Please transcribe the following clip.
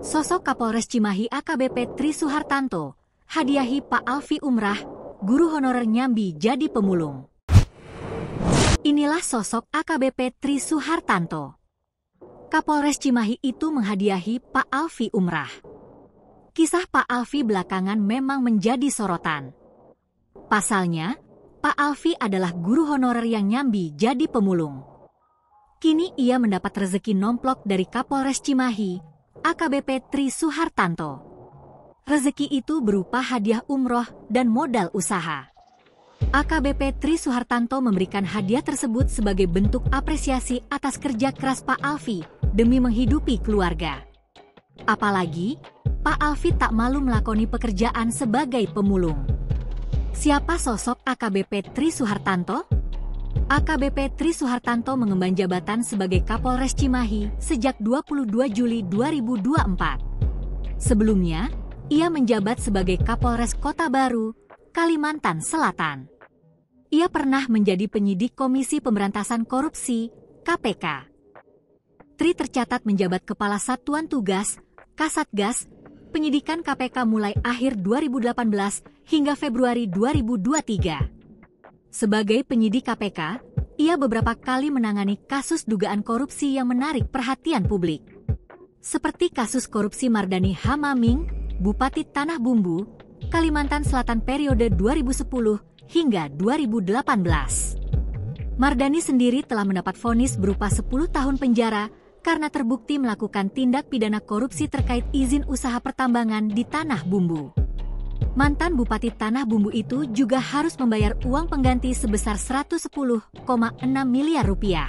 Sosok Kapolres Cimahi AKBP Tri Suhartanto, hadiahi Pak Alfi umrah, guru honorer Nyambi jadi pemulung. Inilah sosok AKBP Tri Suhartanto. Kapolres Cimahi itu menghadiahi Pak Alfi umrah. Kisah Pak Alfi belakangan memang menjadi sorotan. Pasalnya, Pak Alfi adalah guru honorer yang nyambi jadi pemulung. Kini ia mendapat rezeki nomplok dari Kapolres Cimahi, AKBP Tri Suhartanto. Rezeki itu berupa hadiah umroh dan modal usaha. AKBP Tri Suhartanto memberikan hadiah tersebut sebagai bentuk apresiasi atas kerja keras Pak Alfi demi menghidupi keluarga. Apalagi, Pak Alfi tak malu melakoni pekerjaan sebagai pemulung. Siapa sosok AKBP Tri Suhartanto? AKBP Tri Suhartanto mengemban jabatan sebagai Kapolres Cimahi sejak 22 Juli 2024. Sebelumnya, ia menjabat sebagai Kapolres Kota Baru, Kalimantan Selatan. Ia pernah menjadi penyidik Komisi Pemberantasan Korupsi, KPK. Tri tercatat menjabat Kepala Satuan Tugas, Kasatgas, penyidikan KPK mulai akhir 2018 hingga Februari 2023. Sebagai penyidik KPK, ia beberapa kali menangani kasus dugaan korupsi yang menarik perhatian publik. Seperti kasus korupsi Mardani Hamaming, Bupati Tanah Bumbu, Kalimantan Selatan periode 2010 hingga 2018. Mardani sendiri telah mendapat vonis berupa 10 tahun penjara karena terbukti melakukan tindak pidana korupsi terkait izin usaha pertambangan di Tanah Bumbu. Mantan Bupati Tanah Bumbu itu juga harus membayar uang pengganti sebesar 110,6 miliar rupiah.